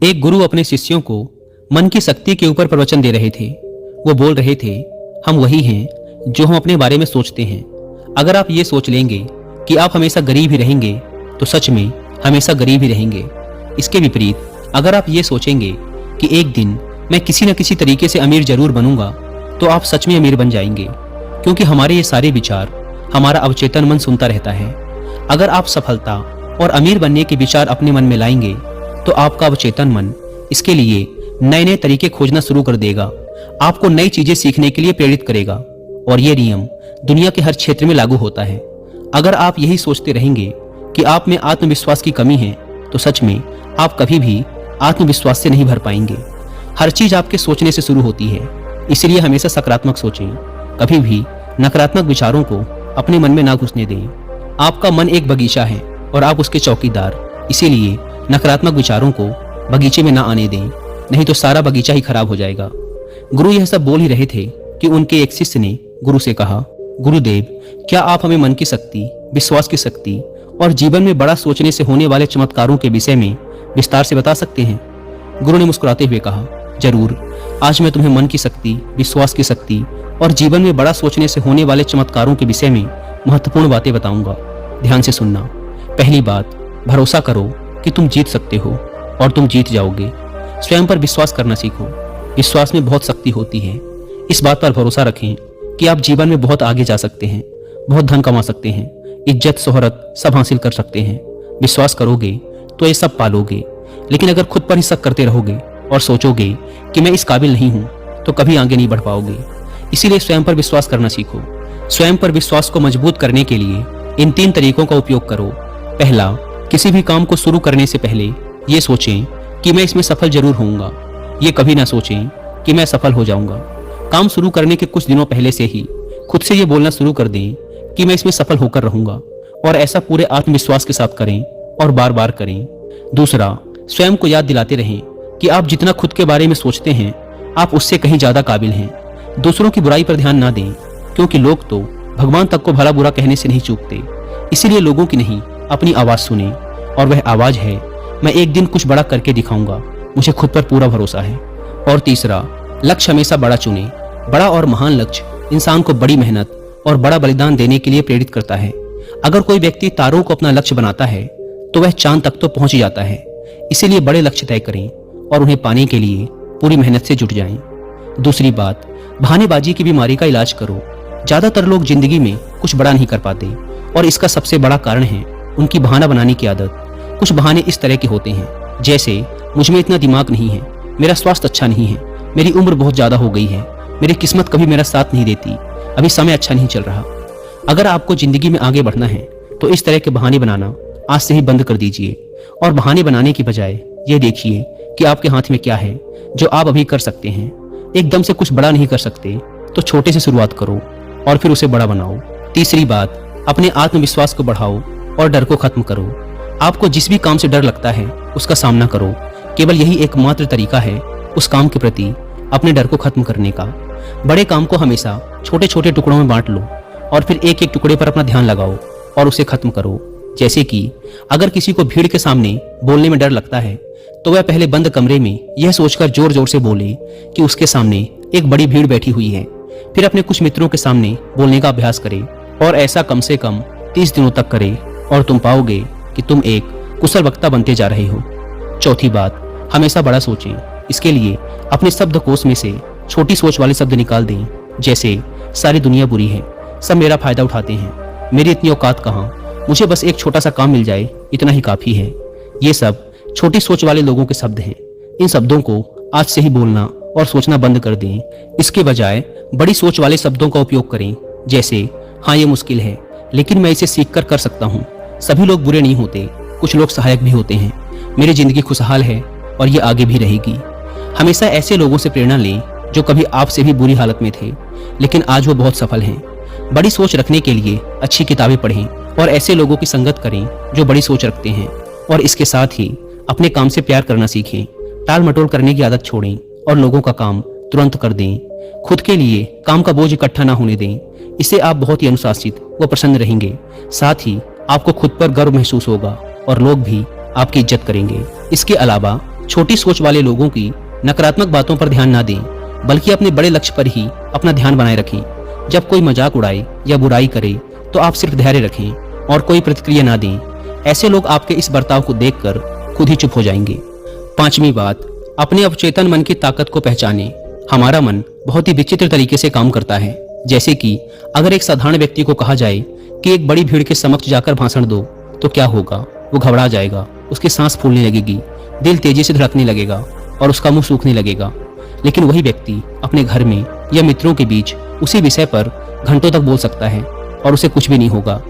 एक गुरु अपने शिष्यों को मन की शक्ति के ऊपर प्रवचन दे रहे थे। वो बोल रहे थे, हम वही हैं जो हम अपने बारे में सोचते हैं। अगर आप ये सोच लेंगे कि आप हमेशा गरीब ही रहेंगे तो सच में हमेशा गरीब ही रहेंगे। इसके विपरीत अगर आप ये सोचेंगे कि एक दिन मैं किसी न किसी तरीके से अमीर जरूर बनूंगा तो आप सच में अमीर बन जाएंगे, क्योंकि हमारे ये सारे विचार हमारा अवचेतन मन सुनता रहता है। अगर आप सफलता और अमीर बनने के विचार अपने मन में लाएंगे तो आपका अवचेतन मन इसके लिए नए नए तरीके खोजना शुरू कर देगा, आपको नई चीजें सीखने के लिए प्रेरित करेगा। और ये नियम दुनिया के हर क्षेत्र में लागू होता है। अगर आप यही सोचते रहेंगे कि आप में आत्मविश्वास की कमी है तो सच में आप कभी भी आत्मविश्वास से नहीं भर पाएंगे। हर चीज आपके सोचने से शुरू होती है, इसलिए हमेशा सकारात्मक सोचें। कभी भी नकारात्मक विचारों को अपने मन में ना घुसने दें। आपका मन एक बगीचा है और आप उसके चौकीदार, इसीलिए नकारात्मक विचारों को बगीचे में ना आने दें, नहीं तो सारा बगीचा ही खराब हो जाएगा। गुरु यह सब बोल ही रहे थे कि उनके एक शिष्य ने गुरु से कहा, गुरुदेव, क्या आप हमें मन की शक्ति, विश्वास की शक्ति और जीवन में बड़ा सोचने से होने वाले चमत्कारों के विषय में विस्तार से बता सकते हैं? गुरु ने मुस्कुराते हुए कहा, जरूर। आज मैं तुम्हें मन की शक्ति, विश्वास की शक्ति और जीवन में बड़ा सोचने से होने वाले चमत्कारों के विषय में महत्वपूर्ण बातें बताऊंगा। ध्यान से सुनना। पहली बात, भरोसा करो कि तुम जीत सकते हो और तुम जीत जाओगे। स्वयं पर विश्वास करना सीखो। विश्वास में बहुत शक्ति होती है। इस बात पर भरोसा रखें कि आप जीवन में बहुत आगे जा सकते हैं, बहुत धन कमा सकते हैं, इज्जत शोहरत सब हासिल कर सकते हैं। विश्वास करोगे तो ये सब पालोगे। लेकिन अगर खुद पर ही शक करते रहोगे और सोचोगे कि मैं इस काबिल नहीं हूं तो कभी आगे नहीं बढ़ पाओगे। इसीलिए स्वयं पर विश्वास करना सीखो। स्वयं पर विश्वास को मजबूत करने के लिए इन 3 तरीकों का उपयोग करो। पहला, किसी भी काम को शुरू करने से पहले ये सोचें कि मैं इसमें सफल जरूर होऊंगा। ये कभी ना सोचें कि मैं सफल हो जाऊंगा। काम शुरू करने के कुछ दिनों पहले से ही खुद से ये बोलना शुरू कर दें कि मैं इसमें सफल होकर रहूंगा, और ऐसा पूरे आत्मविश्वास के साथ करें और बार बार करें। दूसरा, स्वयं को याद दिलाते रहें कि आप जितना खुद के बारे में सोचते हैं आप उससे कहीं ज्यादा काबिल हैं। दूसरों की बुराई पर ध्यान ना दें, क्योंकि लोग तो भगवान तक को भला बुरा कहने से नहीं चूकते। इसीलिए लोगों की नहीं, अपनी आवाज सुने, और वह आवाज है, मैं एक दिन कुछ बड़ा करके दिखाऊंगा, मुझे खुद पर पूरा भरोसा है। और तीसरा, लक्ष्य हमेशा बड़ा चुने। बड़ा और महान लक्ष्य इंसान को बड़ी मेहनत और बड़ा बलिदान देने के लिए प्रेरित करता है। अगर कोई व्यक्ति तारों को अपना लक्ष्य बनाता है तो वह चांद तक तो पहुंच ही जाता है। इसीलिए बड़े लक्ष्य तय करें और उन्हें पाने के लिए पूरी मेहनत से जुट जाएं। दूसरी बात, बहानेबाजी की बीमारी का इलाज करो। ज्यादातर लोग जिंदगी में कुछ बड़ा नहीं कर पाते, और इसका सबसे बड़ा कारण है उनकी बहाना बनाने की आदत। कुछ बहाने इस तरह के होते हैं, जैसे मुझ में इतना दिमाग नहीं है, मेरा स्वास्थ्य अच्छा नहीं है, मेरी उम्र बहुत ज्यादा हो गई है, मेरी किस्मत कभी मेरा साथ नहीं देती, अभी समय अच्छा नहीं चल रहा। अगर आपको जिंदगी में आगे बढ़ना है तो इस तरह के बहाने बनाना आज से ही बंद कर दीजिए, और बहाने बनाने की बजाय ये देखिए कि आपके हाथ में क्या है जो आप अभी कर सकते हैं। एकदम से कुछ बड़ा नहीं कर सकते तो छोटे से शुरुआत करो और फिर उसे बड़ा बनाओ। तीसरी बात, अपने आत्मविश्वास को बढ़ाओ और डर को खत्म करो। आपको जिस भी काम से डर लगता है उसका सामना करो। केवल यही एकमात्र तरीका है उस काम के प्रति अपने डर को खत्म करने का। बड़े काम को हमेशा छोटे छोटे टुकड़ों में बांट लो और फिर एक एक टुकड़े पर अपना ध्यान लगाओ और उसे खत्म करो। जैसे कि अगर किसी को भीड़ के सामने बोलने में डर लगता है तो वह पहले बंद कमरे में यह सोचकर जोर जोर से बोले कि उसके सामने एक बड़ी भीड़ बैठी हुई है। फिर अपने कुछ मित्रों के सामने बोलने का अभ्यास करे, और ऐसा कम से कम 30 दिनों तक करे, और तुम पाओगे कि तुम एक कुशल वक्ता बनते जा रहे हो। चौथी बात, हमेशा बड़ा सोचें। इसके लिए अपने शब्दकोश में से छोटी सोच वाले शब्द निकाल दें, जैसे सारी दुनिया बुरी है, सब मेरा फायदा उठाते हैं, मेरी इतनी औकात कहाँ, मुझे बस एक छोटा सा काम मिल जाए, इतना ही काफी है। ये सब छोटी सोच वाले लोगों के शब्द हैं। इन शब्दों को आज से ही बोलना और सोचना बंद कर दें। इसके बजाय बड़ी सोच वाले शब्दों का उपयोग करें, जैसे हाँ ये मुश्किल है लेकिन मैं इसे सीख कर सकता हूँ, सभी लोग बुरे नहीं होते, कुछ लोग सहायक भी होते हैं, मेरी जिंदगी खुशहाल है और ये आगे भी रहेगी। हमेशा ऐसे लोगों से प्रेरणा लें जो कभी आपसे भी बुरी हालत में थे लेकिन आज वो बहुत सफल हैं। बड़ी सोच रखने के लिए अच्छी किताबें पढ़ें और ऐसे लोगों की संगत करें जो बड़ी सोच रखते हैं। और इसके साथ ही अपने काम से प्यार करना सीखें। टाल मटोल करने की आदत छोड़ें और लोगों का काम तुरंत कर दें। खुद के लिए काम का बोझ इकट्ठा ना होने दें। इससे आप बहुत ही अनुशासित व प्रसन्न रहेंगे। साथ ही आपको खुद पर गर्व महसूस होगा और लोग भी आपकी इज्जत करेंगे। इसके अलावा छोटी सोच वाले लोगों की नकारात्मक बातों पर ध्यान ना दें, बल्कि अपने बड़े लक्ष्य पर ही अपना ध्यान बनाए रखें। जब कोई मजाक उड़ाए या बुराई करे तो आप सिर्फ धैर्य रखें और कोई प्रतिक्रिया ना दें। ऐसे लोग आपके इस बर्ताव को देखकर खुद ही चुप हो जाएंगे। पांचवी बात, अपने अवचेतन मन की ताकत को पहचानें। हमारा मन बहुत ही विचित्र तरीके से काम करता है। जैसे कि अगर एक साधारण व्यक्ति को कहा जाए कि एक बड़ी भीड़ के समक्ष जाकर भाषण दो, तो क्या होगा? वो घबरा जाएगा, उसकी सांस फूलने लगेगी, दिल तेजी से धड़कने लगेगा और उसका मुंह सूखने लगेगा। लेकिन वही व्यक्ति अपने घर में या मित्रों के बीच उसी विषय पर घंटों तक बोल सकता है और उसे कुछ भी नहीं होगा।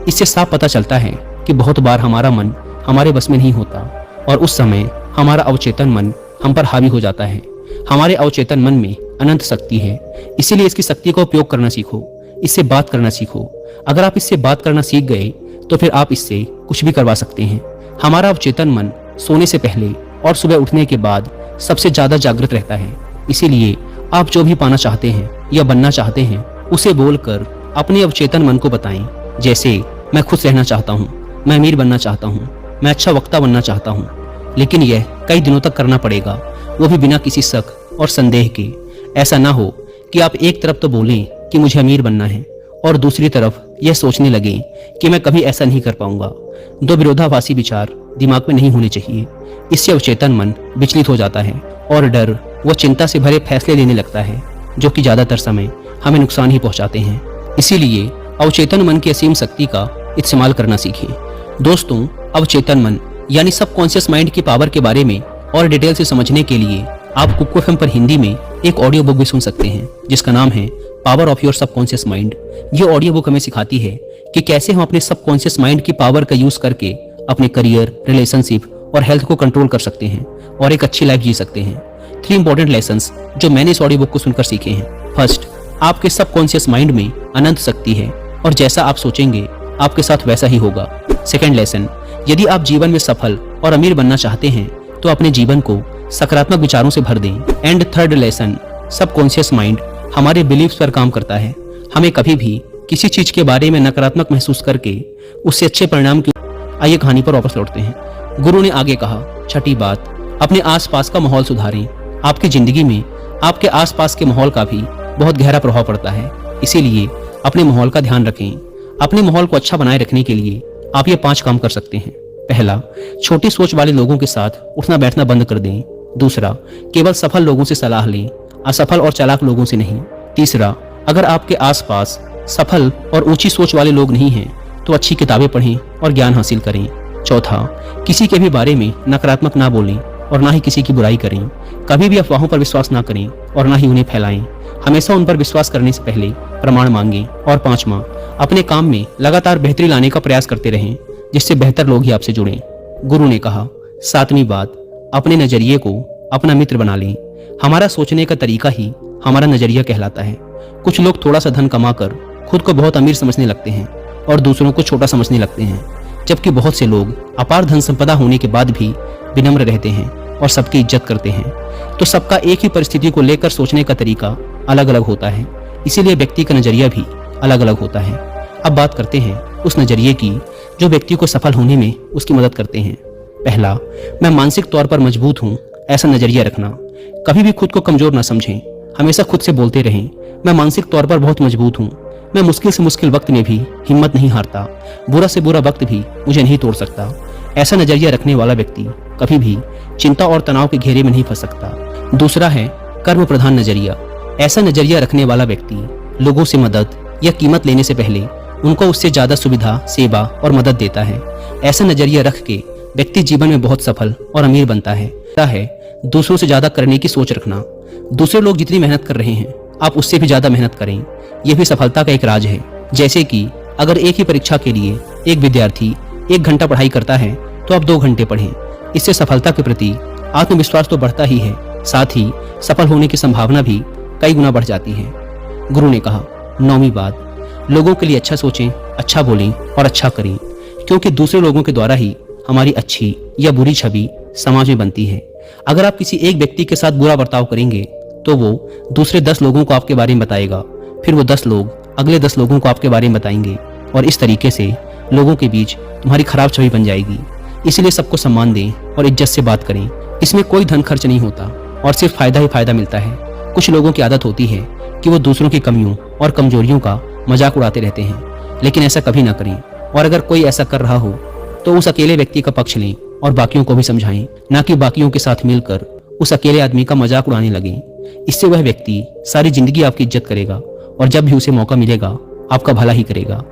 इससे साफ पता चलता है कि बहुत बार हमारा मन हमारे बस में नहीं होता और उस समय हमारा अवचेतन मन हम पर हावी हो जाता है। हमारे अवचेतन मन में अनंत शक्ति है, इसीलिए इसकी शक्ति का उपयोग करना सीखो, इससे बात करना सीखो। अगर आप इससे बात करना सीख गए तो फिर आप इससे कुछ भी करवा सकते हैं। हमारा अवचेतन मन सोने से पहले और सुबह उठने के बाद सबसे ज्यादा जागृत रहता है। इसीलिए आप जो भी पाना चाहते हैं या बनना चाहते हैं उसे बोलकर अपने अवचेतन मन को बताएं। जैसे मैं खुश रहना चाहता हूँ, मैं अमीर बनना चाहता हूँ, मैं अच्छा वक्ता बनना चाहता हूँ। लेकिन यह कई दिनों तक करना पड़ेगा, वो भी बिना किसी शक और संदेह के। ऐसा ना हो कि आप एक तरफ तो बोलें कि मुझे अमीर बनना है और दूसरी तरफ यह सोचने लगे कि मैं कभी ऐसा नहीं कर पाऊंगा। दो विरोधाभासी विचार दिमाग में नहीं होने चाहिए। इससे अवचेतन मन विचलित हो जाता है और डर व चिंता से भरे फैसले लेने लगता है, जो कि ज्यादातर समय हमें नुकसान ही पहुंचाते हैं। इसीलिए अवचेतन मन की असीम शक्ति का इस्तेमाल करना सीखें। दोस्तों, अवचेतन मन यानी सबकॉन्शियस माइंड की पावर के बारे में और डिटेल से समझने के लिए आप कुकू एफएम पर हिंदी में एक ऑडियो बुक भी सुन सकते हैं, जिसका नाम है power of your subconscious mind. ये ऑडियो बुक हमें सिखाती है कि कैसे हम अपने सबकॉन्शियस माइंड की पावर का यूज करके अपने करियर, रिलेशनशिप और हेल्थ को कंट्रोल कर सकते हैं और एक अच्छी लाइफ जी सकते हैं। 3 इंपॉर्टेंट लेसन्स जो मैंने इस ऑडियो बुक को सुनकर सीखे हैं। फर्स्ट, आपके सबकॉन्शियस माइंड में अनंत शक्ति है और जैसा आप सोचेंगे आपके साथ वैसा ही होगा। सेकंड लेसन, यदि आप जीवन में सफल और अमीर बनना चाहते हैं तो अपने जीवन को सकारात्मक विचारों से भर दें। And third lesson, subconscious mind हमारे बिलीव्स पर काम करता है। हमें कभी भी किसी चीज के बारे में नकारात्मक महसूस करके उससे अच्छे परिणाम की। आइए कहानी पर वापस लौटते हैं। गुरु ने आगे कहा, छठी बात, अपने आसपास का माहौल सुधारें। आपकी जिंदगी में आपके आसपास के माहौल का भी बहुत गहरा प्रभाव पड़ता है, इसीलिए अपने माहौल का ध्यान रखें। अपने माहौल को अच्छा बनाए रखने के लिए आप ये 5 काम कर सकते हैं। पहला, छोटी सोच वाले लोगों के साथ उठना बैठना बंद कर दें। दूसरा, केवल सफल लोगों से सलाह लें, असफल और चालाक लोगों से नहीं। तीसरा, अगर आपके आसपास सफल और ऊंची सोच वाले लोग नहीं हैं तो अच्छी किताबें पढ़ें और ज्ञान हासिल करें। चौथा, किसी के भी बारे में नकारात्मक ना बोलें और ना ही किसी की बुराई करें। कभी भी अफवाहों पर विश्वास ना करें और ना ही उन्हें फैलाएं। हमेशा उन पर विश्वास करने से पहले प्रमाण मांगें। और पांचवा, अपने काम में लगातार बेहतरी लाने का प्रयास करते रहें, जिससे बेहतर लोग ही आपसे जुड़ें। गुरु ने कहा, सातवीं बात, अपने नजरिए को अपना मित्र बना लें। हमारा सोचने का तरीका ही हमारा नजरिया कहलाता है। कुछ लोग थोड़ा सा धन कमाकर खुद को बहुत अमीर समझने लगते हैं और दूसरों को छोटा समझने लगते हैं, जबकि बहुत से लोग अपार धन संपदा होने के बाद भी विनम्र रहते हैं और सबकी इज्जत करते हैं। तो सबका एक ही परिस्थिति को लेकर सोचने का तरीका अलग अलग होता है, इसीलिए व्यक्ति का नजरिया भी अलग अलग होता है। अब बात करते हैं उस नजरिए की जो व्यक्ति को सफल होने में उसकी मदद करते हैं। पहला, मैं मानसिक तौर पर मजबूत हूँ, ऐसा नजरिया रखना। कभी भी खुद को कमजोर ना समझें, हमेशा खुद से बोलते रहें, मैं मानसिक तौर पर बहुत मजबूत हूँ। मैं मुश्किल से मुश्किल वक्त में भी हिम्मत नहीं हारता, बुरा से बुरा वक्त भी मुझे नहीं तोड़ सकता। ऐसा नजरिया रखने वाला व्यक्ति कभी भी चिंता और तनाव के घेरे में नहीं फंस सकता। दूसरा है कर्म प्रधान नजरिया। ऐसा नजरिया रखने वाला व्यक्ति लोगों से मदद या कीमत लेने से पहले उनको उससे ज्यादा सुविधा, सेवा और मदद देता है। ऐसा नजरिया रख के व्यक्ति जीवन में बहुत सफल और अमीर बनता है। दूसरों से ज्यादा करने की सोच रखना। दूसरे लोग जितनी मेहनत कर रहे हैं आप उससे भी ज्यादा मेहनत करें, यह भी सफलता का एक राज है। जैसे कि अगर एक ही परीक्षा के लिए एक विद्यार्थी 1 घंटा पढ़ाई करता है तो आप 2 घंटे पढ़ें। इससे सफलता के प्रति आत्मविश्वास तो बढ़ता ही है, साथ ही सफल होने की संभावना भी कई गुना बढ़ जाती है। गुरु ने कहा, 9वीं बात, लोगों के लिए अच्छा सोचें, अच्छा बोलें और अच्छा करें, क्योंकि दूसरे लोगों के द्वारा ही हमारी अच्छी या बुरी छवि समाज में बनती है। अगर आप किसी एक व्यक्ति के साथ बुरा बर्ताव करेंगे तो वो दूसरे 10 लोगों को आपके बारे में बताएगा, फिर वो 10 लोग अगले 10 लोगों को आपके बारे में बताएंगे और इस तरीके से लोगों के बीच तुम्हारी खराब छवि बन जाएगी। इसलिए सबको सम्मान दें और इज्जत से बात करें। इसमें कोई धन खर्च नहीं होता और सिर्फ फायदा ही फायदा मिलता है। कुछ लोगों की आदत होती है कि वो दूसरों की कमियों और कमजोरियों का मजाक उड़ाते रहते हैं, लेकिन ऐसा कभी ना करें। और अगर कोई ऐसा कर रहा हो तो उस अकेले व्यक्ति का पक्ष लें और बाकियों को भी समझाएं, ना कि बाकियों के साथ मिलकर उस अकेले आदमी का मजाक उड़ाने लगें। इससे वह व्यक्ति सारी जिंदगी आपकी इज्जत करेगा और जब भी उसे मौका मिलेगा आपका भला ही करेगा।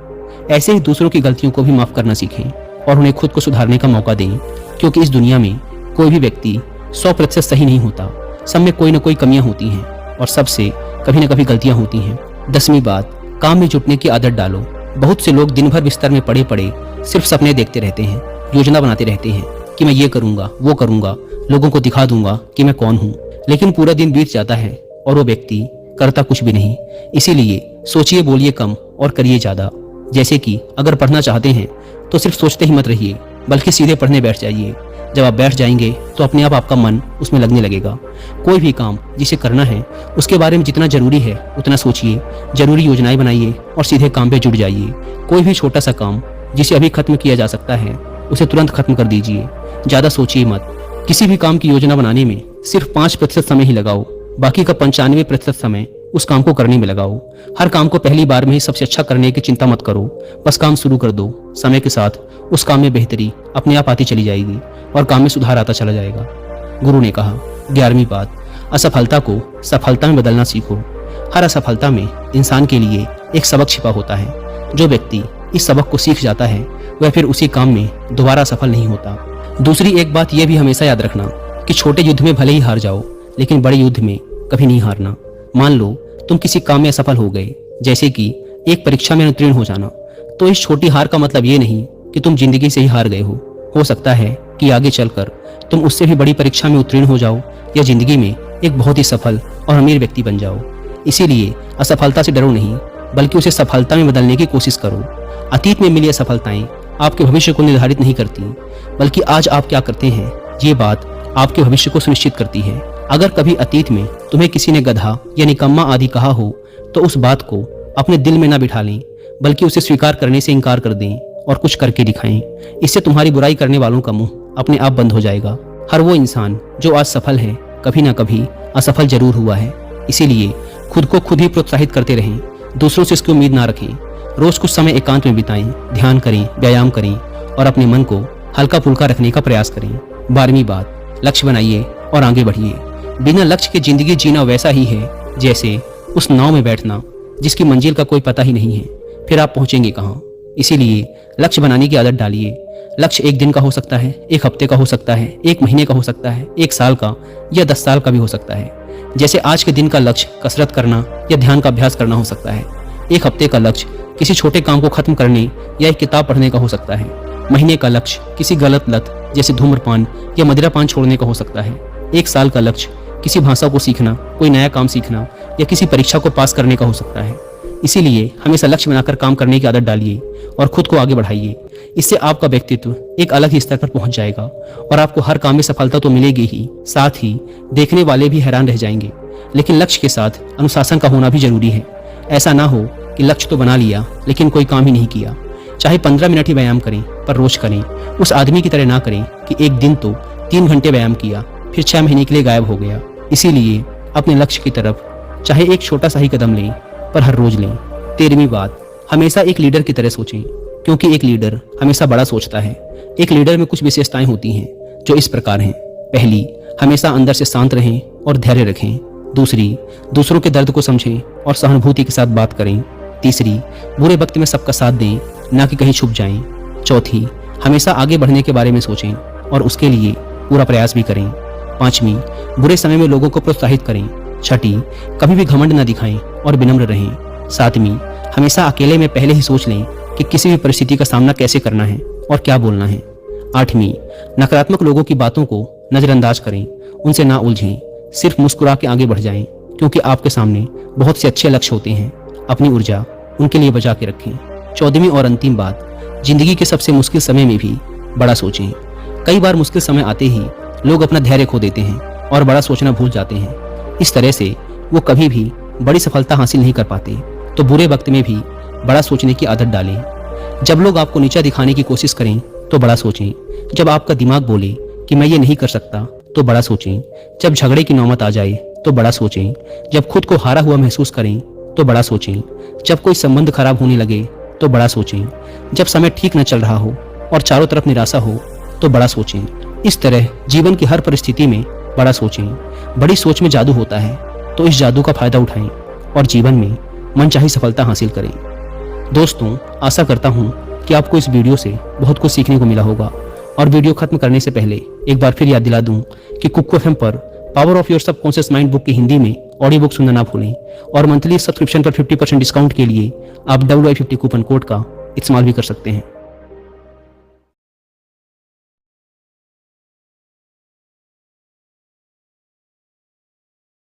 ऐसे ही दूसरों की गलतियों को भी माफ करना सीखें और उन्हें खुद को सुधारने का मौका दें, क्योंकि इस दुनिया में कोई भी व्यक्ति 100% सही नहीं होता। सब में कोई ना कोई कमियां होती हैं और सबसे कभी ना कभी गलतियां होती हैं। 10वीं बात, काम में जुटने की आदत डालो। बहुत से लोग दिन भर बिस्तर में पड़े पड़े सिर्फ सपने देखते रहते हैं, योजना बनाते रहते हैं कि मैं ये करूंगा, वो करूंगा, लोगों को दिखा दूंगा कि मैं कौन हूँ। लेकिन पूरा दिन बीत जाता है और वो व्यक्ति करता कुछ भी नहीं। इसीलिए सोचिए, बोलिए कम और करिए ज्यादा। जैसे कि अगर पढ़ना चाहते हैं तो सिर्फ सोचते ही मत रहिए, बल्कि सीधे पढ़ने बैठ जाइए। जब आप बैठ जाएंगे तो अपने आप आपका मन उसमें लगने लगेगा। कोई भी काम जिसे करना है उसके बारे में जितना जरूरी है उतना सोचिए, जरूरी योजनाएं बनाइए और सीधे काम पे जुट जाइए। कोई भी छोटा सा काम जिसे अभी खत्म किया जा सकता है उसे तुरंत खत्म कर दीजिए। ज्यादा सोचिए मत। किसी भी काम की योजना बनाने में सिर्फ 5% समय ही लगाओ, बाकी का 95% समय उस काम को करने में लगाओ। हर काम को पहली बार में ही सबसे अच्छा करने की चिंता मत करो, बस काम शुरू कर दो। समय के साथ उस काम में बेहतरी अपने आप आती चली जाएगी और काम में सुधार आता चला जाएगा। गुरु ने कहा। 11वीं बात, असफलता को सफलता में बदलना सीखो। हर असफलता में इंसान के लिए एक सबक छिपा होता है। जो व्यक्ति इस सबक को सीख जाता है वह फिर उसी काम में दोबारा सफल नहीं होता। दूसरी एक बात यह भी हमेशा याद रखना कि छोटे युद्ध में भले ही हार जाओ, लेकिन बड़े युद्ध में कभी नहीं हारना। मान लो तुम किसी काम में असफल हो गए, जैसे कि एक परीक्षा में उत्तीर्ण हो जाना, तो इस छोटी हार का मतलब ये नहीं कि तुम जिंदगी से ही हार गए हो। हो सकता है कि आगे चलकर तुम उससे भी बड़ी परीक्षा में उत्तीर्ण हो जाओ या जिंदगी में एक बहुत ही सफल और अमीर व्यक्ति बन जाओ। इसीलिए असफलता से डरो नहीं, बल्कि उसे सफलता में बदलने की कोशिश करो। अतीत में मिली असफलताएं आपके भविष्य को निर्धारित नहीं करती, बल्कि आज आप क्या करते हैं ये बात आपके भविष्य को सुनिश्चित करती है। अगर कभी अतीत में तुम्हें किसी ने गधा या निकम्मा आदि कहा हो तो उस बात को अपने दिल में ना बिठा लें, बल्कि उसे स्वीकार करने से इनकार कर दें और कुछ करके दिखाएं। इससे तुम्हारी बुराई करने वालों का मुंह अपने आप बंद हो जाएगा। हर वो इंसान जो आज सफल है कभी ना कभी असफल जरूर हुआ है। इसीलिए खुद को खुद ही प्रोत्साहित करते रहें, दूसरों से इसकी उम्मीद ना रखें। रोज कुछ समय एकांत में बिताएं, ध्यान करें, व्यायाम करें और अपने मन को हल्का फुल्का रखने का प्रयास करें। 12वीं बात, लक्ष्य बनाइए और आगे बढ़िए। बिना लक्ष्य के जिंदगी जीना वैसा ही है जैसे उस नाव में बैठना जिसकी मंजिल का कोई पता ही नहीं है, फिर आप पहुंचेंगे कहाँ। इसीलिए लक्ष्य बनाने की आदत डालिए। लक्ष्य एक दिन का हो सकता है, एक हफ्ते का हो सकता है, एक महीने का हो सकता है, एक साल का या 10 साल का भी हो सकता है। जैसे आज के दिन का लक्ष्य कसरत करना या ध्यान का अभ्यास करना हो सकता है। एक हफ्ते का लक्ष्य किसी छोटे काम को खत्म करने या एक किताब पढ़ने का हो सकता है। महीने का लक्ष्य किसी गलत लत जैसे धूम्रपान या मदिरापान छोड़ने का हो सकता है। एक साल का लक्ष्य किसी भाषा को सीखना, कोई नया काम सीखना या किसी परीक्षा को पास करने का हो सकता है। इसीलिए हमेशा लक्ष्य बनाकर काम करने की आदत डालिए और खुद को आगे बढ़ाइए। इससे आपका व्यक्तित्व एक अलग ही स्तर पर पहुंच जाएगा और आपको हर काम में सफलता तो मिलेगी ही, साथ ही देखने वाले भी हैरान रह जाएंगे। लेकिन लक्ष्य के साथ अनुशासन का होना भी जरूरी है। ऐसा ना हो कि लक्ष्य तो बना लिया लेकिन कोई काम ही नहीं किया। चाहे 15 मिनट ही व्यायाम करें, पर रोज करें। उस आदमी की तरह ना करें कि एक दिन तो 3 घंटे व्यायाम किया फिर 6 महीने के लिए गायब हो गया। इसीलिए अपने लक्ष्य की तरफ चाहे एक छोटा सा ही कदम लें, पर हर रोज लें। 13वीं बात, हमेशा एक लीडर की तरह सोचें, क्योंकि एक लीडर हमेशा बड़ा सोचता है। एक लीडर में कुछ विशेषताएं होती हैं जो इस प्रकार हैं। पहली, हमेशा अंदर से शांत रहें और धैर्य रखें। दूसरी, दूसरों के दर्द को समझें और सहानुभूति के साथ बात करें। तीसरी, बुरे वक्त में सबका साथ दें, ना कि कहीं छुप जाएं। चौथी, हमेशा आगे बढ़ने के बारे में सोचें और उसके लिए पूरा प्रयास भी करें। 5वीं, बुरे समय में लोगों को प्रोत्साहित करें। 6ठी, कभी भी घमंड न दिखाएं और विनम्र रहें। 7वीं, हमेशा अकेले में पहले ही सोच लें कि किसी भी परिस्थिति का सामना कैसे करना है और क्या बोलना है। 8वीं, नकारात्मक लोगों की बातों को नजरअंदाज करें, उनसे ना उलझें, सिर्फ मुस्कुरा के आगे बढ़ जाएं, क्योंकि आपके सामने बहुत से अच्छे लक्ष्य होते हैं। अपनी ऊर्जा उनके लिए बचा के रखें। 14वीं और अंतिम बात, जिंदगी के सबसे मुश्किल समय में भी बड़ा सोचें। कई बार मुश्किल समय आते ही लोग अपना धैर्य खो देते हैं और बड़ा सोचना भूल जाते हैं। इस तरह से वो कभी भी बड़ी सफलता हासिल नहीं कर पाते। तो बुरे वक्त में भी बड़ा सोचने की आदत डालें। जब लोग आपको नीचा दिखाने की कोशिश करें तो बड़ा सोचें। जब आपका दिमाग बोले कि मैं ये नहीं कर सकता, तो बड़ा सोचें। जब झगड़े की नौबत आ जाए तो बड़ा सोचें। जब खुद को हारा हुआ महसूस करें तो बड़ा सोचें। जब कोई संबंध खराब होने लगे तो बड़ा सोचें। जब समय ठीक न चल रहा हो और चारों तरफ निराशा हो तो बड़ा सोचें। इस तरह जीवन की हर परिस्थिति में बड़ा सोचें। बड़ी सोच में जादू होता है, तो इस जादू का फायदा उठाएं और जीवन में मनचाही सफलता हासिल करें। दोस्तों, आशा करता हूं कि आपको इस वीडियो से बहुत कुछ सीखने को मिला होगा। और वीडियो खत्म करने से पहले एक बार फिर याद दिला दूं कि कुकू एफएम पर power of your subconscious mind book की हिंदी में ऑडियो बुक सुनना ना भूलें। और मंथली सब्सक्रिप्शन पर 50% डिस्काउंट के लिए आप WI50 कूपन कोड का इस्तेमाल भी कर सकते हैं।